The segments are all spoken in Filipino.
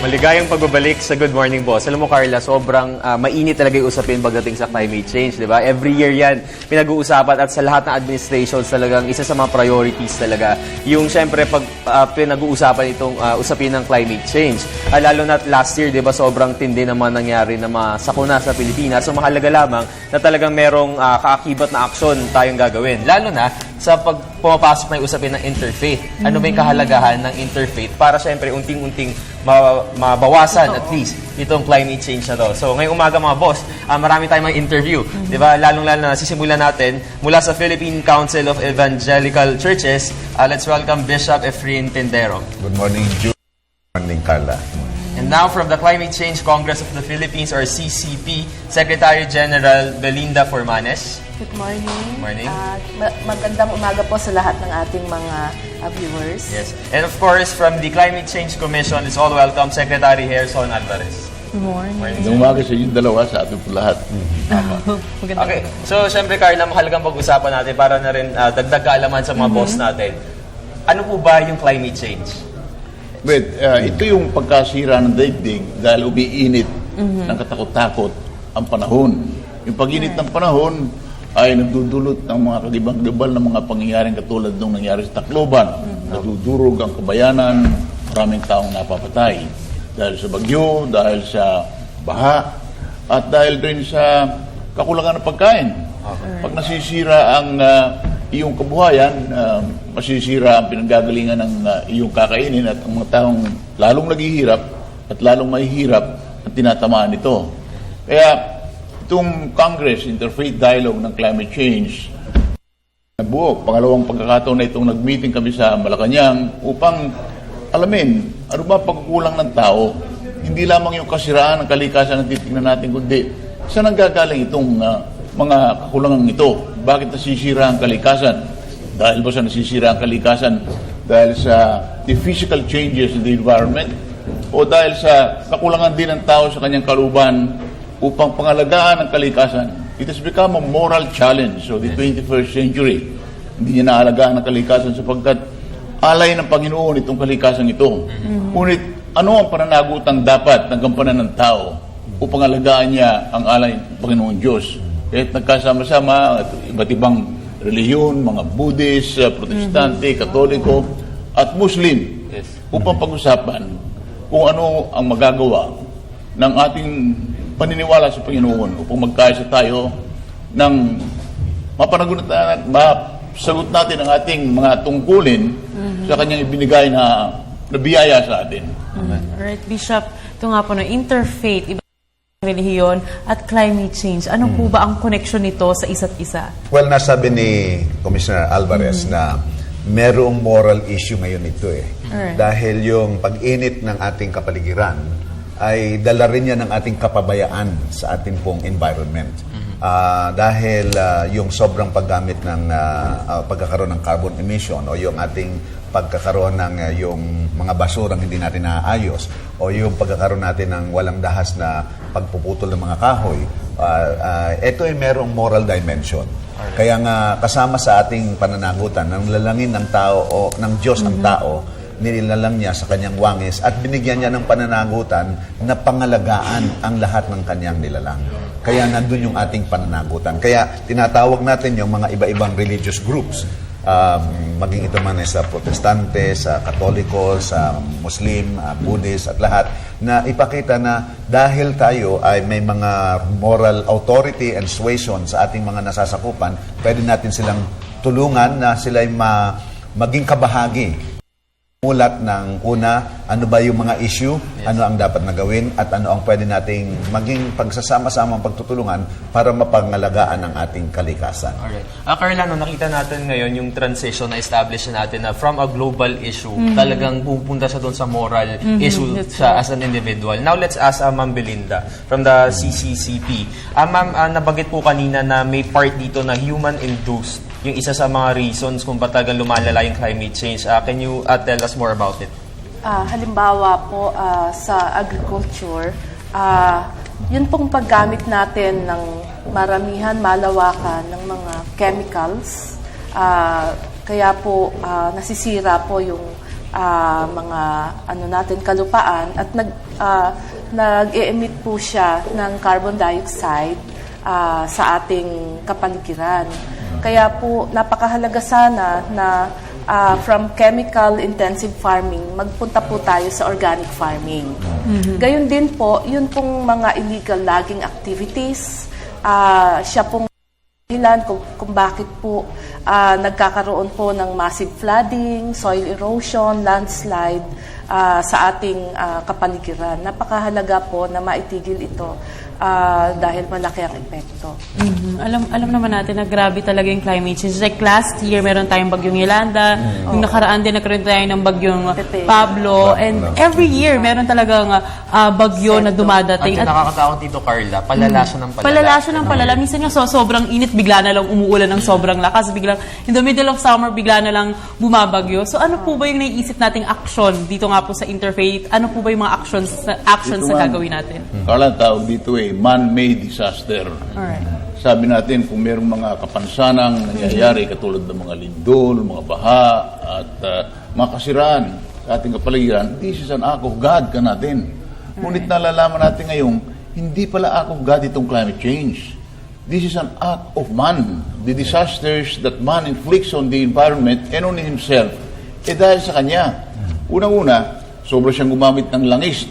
Maligayang pagbabalik sa Good Morning Boss. Alam mo, Carla, sobrang mainit talaga yung usapin pagdating sa climate change, di ba? Every year yan, pinag-uusapan at sa lahat ng administrations talagang isa sa mga priorities talaga. Yung, syempre, pag pinag-uusapan itong usapin ng climate change. Lalo na last year, di ba, sobrang tindi naman nangyari na masakuna sa Pilipinas. So, mahalaga lamang na talagang merong kaakibat na aksyon tayong gagawin. Lalo na sa pag pumapasok na yung usapin ng interfaith. Ano ba yung kahalagahan ng interfaith para syempre unting-unting mabawasan at least itong climate change na to. So ngayong umaga mga boss, marami tayong mga interview. Di ba? Lalong-lalo na sisimulan natin mula sa Philippine Council of Evangelical Churches. Let's welcome Bishop Efrain Tindero. Good morning, Jude. Good morning, Carla. And now from the Climate Change Congress of the Philippines or CCP, Secretary General Belinda Formanes. Good morning. Good morning. Magandang umaga po sa lahat ng ating mga viewers. Yes. And of course, from the Climate Change Commission, let's all welcome Secretary Gerson Alvarez. Good morning. Magandang umaga sa inyo dalawa, sa ating po lahat. Okay. So, syempre, Carla, mahalagang pag-usapan natin para na rin dagdag kaalaman sa mga boss natin. Ano po ba yung climate change? Ito yung pagkasira ng daigdig dahil umiinit ng katakot-takot ang panahon. Yung pag-init ng panahon ay nagdudulot ng mga kagibang-gibal na mga pangyayaring katulad ng nangyari sa Tacloban. Nadudurog ang kabayanan, maraming taong napapatay. Dahil sa bagyo, dahil sa baha, at dahil rin sa kakulangan ng pagkain. Pag nasisira ang iyong kabuhayan, masisira ang pinanggagalingan ng iyong kakainin at ang mga taong lalong naghihirap at lalong mahihirap at tinatamaan ito. Kaya itong Congress Interfaith Dialogue ng Climate Change nabuo, pangalawang pagkakataon na itong nag-meeting kami sa Malacanang upang alamin ano ba pagkukulang ng tao. Hindi lamang yung kasiraan ng kalikasan ang titignan natin, kundi saan nanggagaling itong mga kakulangan ito? Bakit nasisira ang kalikasan? Dahil ba sa nasisira ang kalikasan? Dahil sa the physical changes in the environment? O dahil sa kakulangan din ng tao sa kanyang kaluban upang pangalagaan ang kalikasan? It has become a moral challenge of the 21st century. Hindi niya naalagaan ang kalikasan sapagkat alay ng Panginoon itong kalikasan ito. Ngunit ano ang pananagutang dapat ng gampanan ng tao upang alagaan niya ang alay ng Panginoon Diyos? Kahit nagkasama-sama at iba't ibang relihiyon, mga Buddhist, Protestante, Katoliko, at Muslim, upang pag-usapan kung ano ang magagawa ng ating paniniwala sa Panginoon upang magkaisa tayo ng mapanagutan at masagot natin ang ating mga tungkulin sa kanyang ibinigay na biyaya sa atin. Alright, Bishop, ito nga po na interfaith, relihiyon at climate change. Ano po ba ang connection nito sa isa't isa? Well, nasabi ni Commissioner Alvarez na merong moral issue ngayon ito eh. Alright. Dahil yung pag-init ng ating kapaligiran ay dala rin yan ng ating kapabayaan sa ating pong environment. Dahil yung sobrang paggamit ng pagkakaroon ng carbon emission o yung ating pagkakaroon ng yung mga basurang hindi natin naayos o yung pagkakaroon natin ng walang dahas na pagpuputol ng mga kahoy, ito ay merong moral dimension. Kaya nga kasama sa ating pananagutan ng lalangin ng tao o ng Diyos ang tao, nilalang niya sa kanyang wangis at binigyan niya ng pananagutan na pangalagaan ang lahat ng kanyang nilalang. Kaya nandun yung ating pananagutan. Kaya tinatawag natin yung mga iba-ibang religious groups, maging ito man sa Protestante, sa Katoliko, sa Muslim, Buddhist at lahat, na ipakita na dahil tayo ay may mga moral authority and suasion sa ating mga nasasakupan, pwede natin silang tulungan na sila ay maging kabahagi. Mulat ng una, ano ba yung mga issue, ano ang dapat na gawin, at ano ang pwede nating maging pagsasama-sama pagtutulungan para mapangalagaan ang ating kalikasan. Alright. Carla, nakita natin ngayon yung transition na establish natin na from a global issue, talagang pupunta siya doon sa moral issue siya as an individual. Now, let's ask Ma'am Belinda from the CCCP. Ma'am, nabanggit po kanina na may part dito na human-induced yung isa sa mga reasons kung ba't talagang lumalala yung climate change. Can you tell us more about it? Halimbawa po sa agriculture, yun pong paggamit natin ng maramihan, malawakan ng mga chemicals, kaya po nasisira po yung mga natin kalupaan at nag-e-emit po siya ng carbon dioxide sa ating kapaligiran. Kaya po napakahalaga sana na from chemical intensive farming magpunta po tayo sa organic farming. Gayon din po, yun pong mga illegal logging activities, siya pong dahilan kung bakit po nagkakaroon po ng massive flooding, soil erosion, landslide sa ating kapaligiran. Napakahalaga po na maitigil ito dahil malaki ang epekto. Alam naman natin na grabe talaga yung climate change. Like last year, meron tayong bagyong Yolanda. Yung nakaraan din, nagkaroon tayo ng bagyong Pablo. And every year, meron talagang bagyo na dumadating. At nakakatakot dito, Carla, palala siya ng palala. Palala siya ng palala. Minsan nga sobrang init, bigla na lang umuulan ng sobrang lakas. Biglang, in the middle of summer, bigla na lang bumabagyo. So ano po ba yung naiisip nating action dito nga po sa Interfaith? Ano po ba yung mga actions na gagawin natin? Carla, tawag dito man-made disaster. Alright. Sabi natin, kung mayroong mga kapansanang nangyayari katulad ng mga lindol, mga baha, at mga kasiraan sa ating kapaligiran, this is an act of God ka natin. Ngunit nalalaman natin ngayon, hindi pala act of God itong climate change. This is an act of man. The disasters that man inflicts on the environment and on himself, dahil sa kanya. Unang-una, sobra siyang gumamit ng langis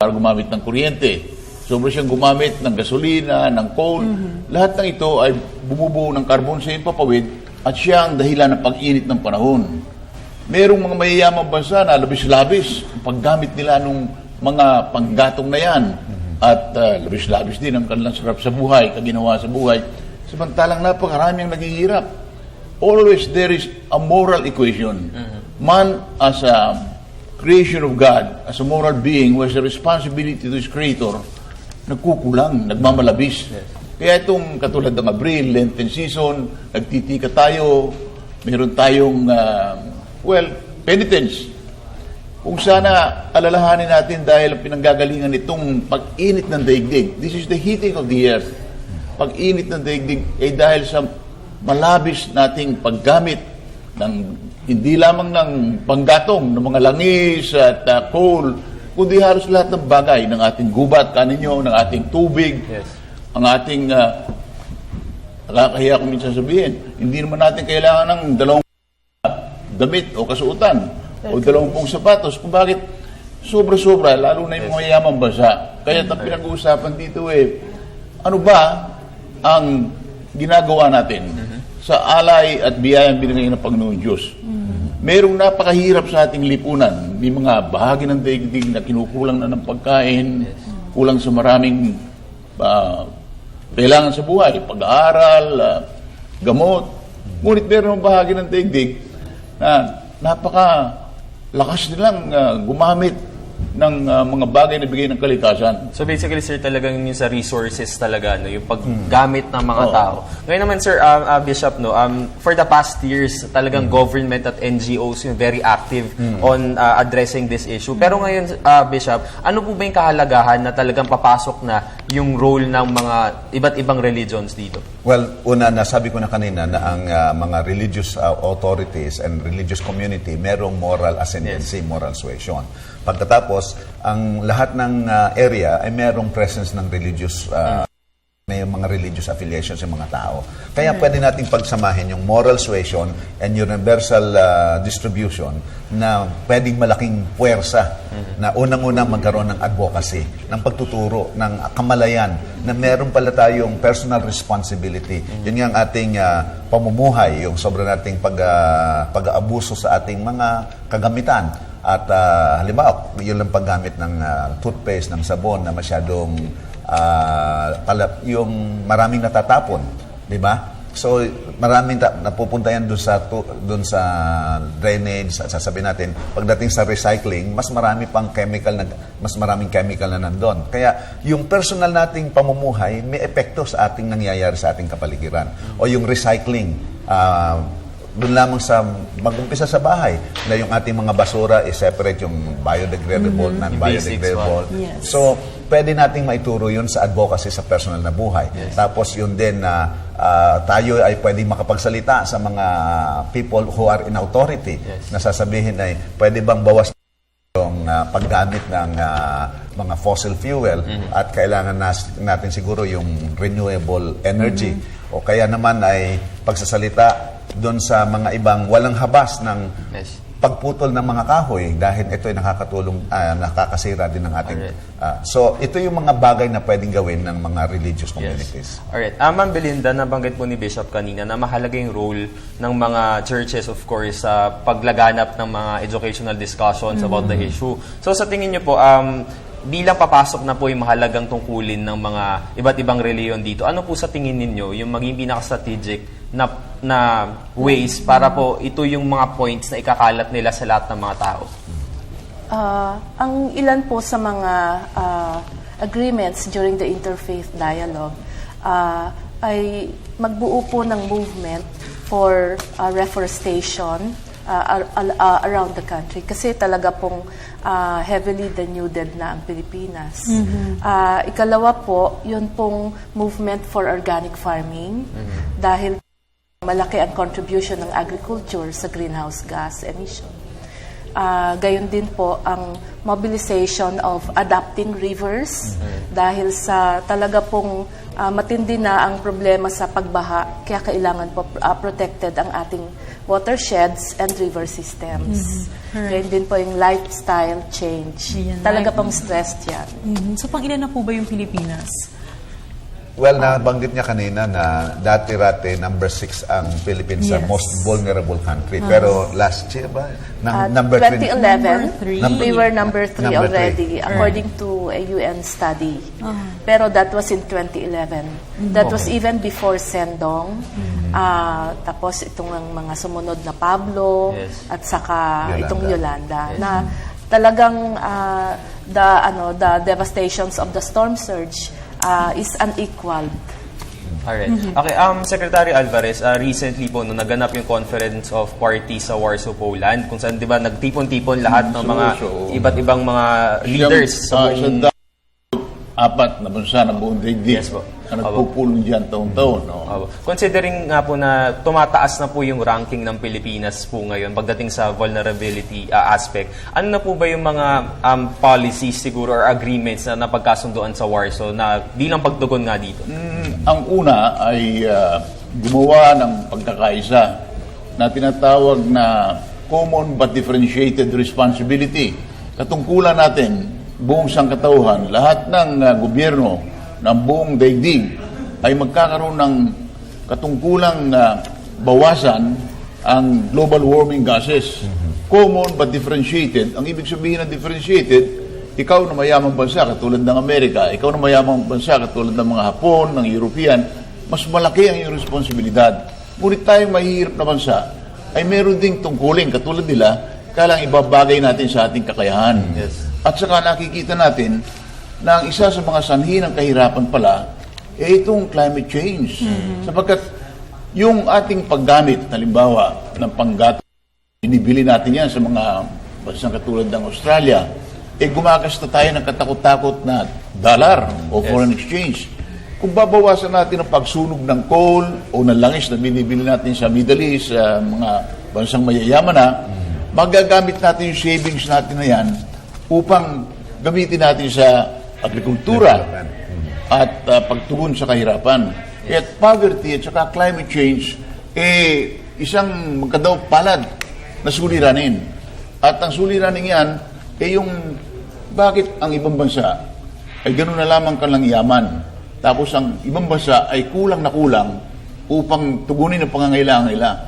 para gumamit ng kuryente. Sobra siyang gumamit ng gasolina, ng coal. Lahat ng ito ay bumubuo ng carbon sa papawid at siya ang dahilan ng pag-init ng panahon. Merong mga mayayamang bansa na labis-labis ang paggamit nila ng mga panggatong na yan. At labis-labis din ang kanilang sarap sa buhay, kaginawa sa buhay. Samantalang napakarami ang naghihirap. Always there is a moral equation. Man as a creation of God, as a moral being who has a responsibility to his creator, nagkukulang, nagmamalabis. Kaya itong katulad ng Abril, Lenten season, nagtitika tayo, meron tayong, penitence. Kung sana alalahanin natin dahil ang pinanggagalingan itong pag-init ng daigdig. This is the heating of the earth. Pag-init ng daigdig ay dahil sa malabis nating paggamit ng hindi lamang ng panggatong, ng mga langis at coal, kundi halos lahat ng bagay ng ating gubat, kaninyo, ng ating tubig, ang ating, nakakahiya ko minsan sabihin, hindi naman natin kailangan ng 2 damit o kasuotan o 20 sapatos, kung bakit sobra-sobra, lalo na yung mga yamang bansa. Kaya ang pinag-uusapan dito ano ba ang ginagawa natin sa alay at biyayang binigay ng Panginoon Diyos? Merong napakahirap sa ating lipunan. May mga bahagi ng daigdig na kinukulang na ng pagkain, kulang sa maraming kailangan sa buhay, pag-aaral, gamot. Ngunit meron bahagi ng daigdig na napakalakas nilang gumamit ng mga bagay na bigay ng kalikasan. So basically, sir, talagang yung sa resources talaga, no, yung paggamit ng mga tao. Ngayon naman, sir, Bishop, no, for the past years, talagang government at NGOs yung very active on addressing this issue. Pero ngayon, Bishop, ano po ba yung kahalagahan na talagang papasok na yung role ng mga iba't ibang religions dito? Well, una, nasabi ko na kanina na ang mga religious authorities and religious community merong moral ascendancy, moral suasion. Pagkatapos, ang lahat ng area ay merong presence ng religious may mga religious affiliations yung mga tao. Kaya pwede nating pagsamahin yung moral suasion and universal distribution na pwedeng malaking puwersa na unang-unang magkaroon ng advocacy, ng pagtuturo, ng kamalayan na meron pala tayong personal responsibility. Yun yung ating pamumuhay, yung sobra nating pag-aabuso sa ating mga kagamitan. At halimbawa, yun lang paggamit ng toothpaste, ng sabon na masyadong yung maraming natatapon, di ba? So maraming napupunta yan doon sa drainage, sasabihin natin, pagdating sa recycling, mas maraming chemical na nandun. Kaya yung personal nating pamumuhay may epekto sa ating nangyayari sa ating kapaligiran. O yung recycling, doon lamang sa mag-umpisa sa bahay na yung ating mga basura is separate yung biodegradable, non-biodegradable. Yes. So, pwede nating maituro yun sa advocacy sa personal na buhay. Tapos yun din na tayo ay pwedeng makapagsalita sa mga people who are in authority na sasabihin ay pwede bang bawas yung paggamit ng mga fossil fuel at kailangan natin siguro yung renewable energy o kaya naman ay pagsasalita doon sa mga ibang walang habas ng pagputol ng mga kahoy dahil ito ay nakakasira din ng ating so ito yung mga bagay na pwedeng gawin ng mga religious communities. Alright. Ma'am Belinda, nabanggit po ni Bishop kanina na mahalaga yung role ng mga churches, of course, sa paglaganap ng mga educational discussions about the issue. So sa tingin niyo po, bilang papasok na po yung mahalagang tungkulin ng mga iba't ibang reliyon dito, ano po sa tingin ninyo yung maging pinaka-strategic na ways para po ito yung mga points na ikakalat nila sa lahat ng mga tao? Ang ilan po sa mga agreements during the interfaith dialogue ay magbuo po ng movement for reforestation around the country. Kasi talaga pong heavily denuded na ang Pilipinas. Ikalawa po, yun pong movement for organic farming dahil malaki ang contribution ng agriculture sa greenhouse gas emission. Gayon din po ang mobilization of adapting rivers dahil sa talaga pong matindi na ang problema sa pagbaha kaya kailangan po protected ang ating watersheds and river systems. Gayon din po yung lifestyle change. Talaga pong stressed yan. So, pang ilan na po ba yung Pilipinas? Well, nabanggit niya kanina na dati-rati number 6 ang Philippines sa most vulnerable country. Pero last year ba? Number 2011, three. we were number 3 Number already, three. according to a UN study. Pero that was in 2011. That was even before Sendong. Tapos itong mga sumunod na Pablo at saka Yolanda. itong Yolanda na talagang the devastations of the storm surge is unequaled. Alright. Okay, Secretary Alvarez, recently po, nung naganap yung Conference of Parties sa Warsaw, Poland, kung saan, di ba, nagtipon-tipon lahat ng mga iba't ibang mga leaders sa buong... Apat na bansa na buong daigdig Yes po. na nagpupulong dyan taon-taon. No? Considering nga po na tumataas na po yung ranking ng Pilipinas po ngayon pagdating sa vulnerability aspect, ano na po ba yung mga policies siguro or agreements na napagkasunduan sa Warsaw na bilang pagtugon nga dito? Ang una ay gumawa ng pagkakaisa na tinatawag na common but differentiated responsibility. Katungkulan natin, buong sangkatauhan, lahat ng gobyerno ng buong daigdig ay magkakaroon ng katungkulang bawasan ang global warming gases. Common but differentiated. Ang ibig sabihin ng differentiated, ikaw na mayamang bansa katulad ng Amerika, ikaw na mayamang bansa katulad ng mga Hapon, ng European, mas malaki ang iyong responsibilidad. Ngunit tayong mahihirap na bansa ay meron ding tungkulin katulad nila, kailangang ibabagay natin sa ating kakayahan. At saka nakikita natin na ang isa sa mga sanhi ng kahirapan pala ay itong climate change. Sapagkat yung ating paggamit, halimbawa, ng panggatong, binibili natin yan sa mga bansang katulad ng Australia, gumagasta tayo ng katakot-takot na dollar o foreign exchange. Kung babawasan natin ang pagsunog ng coal o ng langis na binibili natin sa Middle East, mga bansang mayayaman na, magagamit natin yung savings natin na yan upang gamitin natin sa agrikultura at pagtugon sa kahirapan. Kaya poverty at saka climate change, isang magkadaw palad na suliranin. At ang suliranin yan, yung bakit ang ibang bansa ay gano'n na lamang kanilang yaman. Tapos ang ibang bansa ay kulang na kulang upang tugunin ang pangangailangan nila.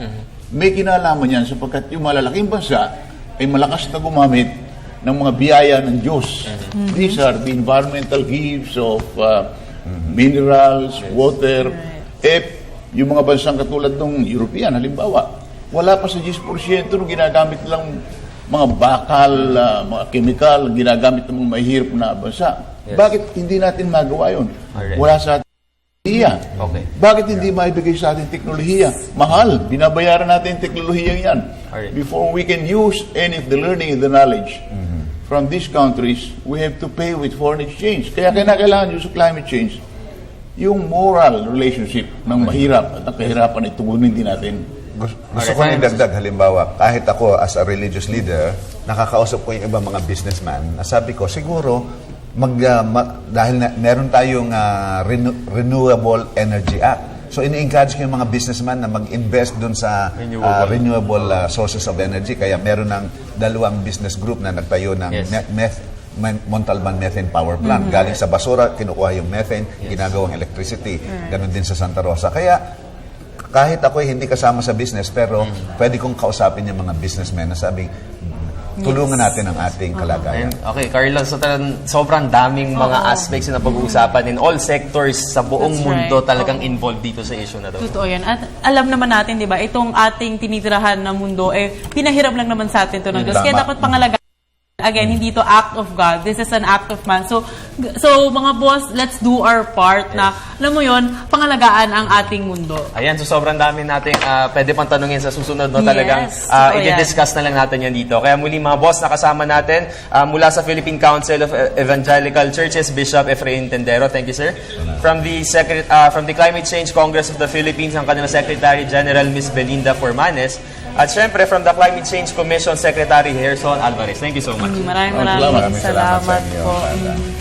May kinalaman yan sapagkat yung malalaking bansa ay malakas na gumamit ng mga biyaya ng Diyos. These are the environmental gifts of minerals, water. Yung mga bansang katulad ng European, halimbawa, wala pa sa 10% nung ginagamit lang mga bakal, mga chemical, ginagamit ng mga mahihirap na bansa. Bakit hindi natin magawa yun? Wala sa Okay. Bakit hindi maibigay sa atin teknolohiya? Mahal. Binabayaran natin yung teknolohiyang yan. Alright. Before we can use any of the learning and the knowledge from these countries, we have to pay with foreign exchange. Kaya kailangan yung sa climate change, yung moral relationship ng mahirap at ang kahirapan ay tugunin din natin. Gusto ko nang idagdag, halimbawa, kahit ako as a religious leader, nakakausap ko yung ibang mga businessman, nasabi ko, siguro, dahil meron tayong Renewable Energy Act. So, ini-encourage ko yung mga businessman na mag-invest dun sa renewable sources of energy. Kaya meron ng dalawang business group na nagtayo ng Montalban Methane Power Plant. Galing sa basura, kinukuha yung methane, ginagawang electricity. Ganon din sa Santa Rosa. Kaya, kahit ako hindi kasama sa business, pero pwede kong kausapin yung mga businessmen na sabing, tulungan natin ang ating kalagayan. Okay, Carla, so talagang sobrang daming mga aspects na pag-uusapan in all sectors sa buong That's mundo right. talagang involved dito sa issue na to. Totoo yan. At alam naman natin, di ba, itong ating tinitirahan na mundo, pinahiram lang naman sa atin ito ng Diyos. Kaya Tama. dapat pangalagaan. Again, hindi to act of God. This is an act of man. So mga boss, let's do our part na, alam mo yon, pangalagaan ang ating mundo. Ayan, so sobrang dami natin pwede pang tanungin sa susunod, no? Yes, Talagang totoo yan. i-discuss na lang natin yan dito. Kaya muli mga boss, nakasama natin mula sa Philippine Council of Evangelical Churches, Bishop Efrain Tendero. Thank you, sir. From the Climate Change Congress of the Philippines, ang kanilang Secretary General, Ms. Belinda Formanes. At syempre, from the Climate Change Commission, Secretary Gerson Alvarez. Thank you so much. Maraming Salamat. salamat sa inyo, po. Carla.